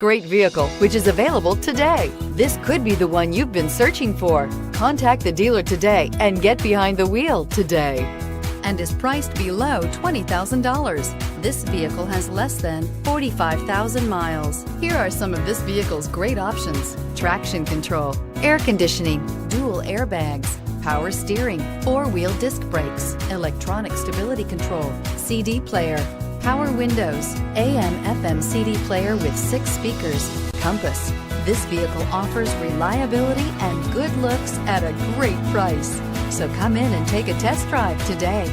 Great vehicle, which is available today. This could be the one you've been searching for. Contact the dealer today and get behind the wheel today. And is priced below $20,000. This vehicle has less than 45,000 miles. Here are some of this vehicle's great options: traction control, air conditioning, dual airbags, power steering, four-wheel disc brakes, electronic stability control, CD player, power windows, AM/FM CD player with 6 speakers, compass. This vehicle offers reliability and good looks at a great price. So come in and take a test drive today.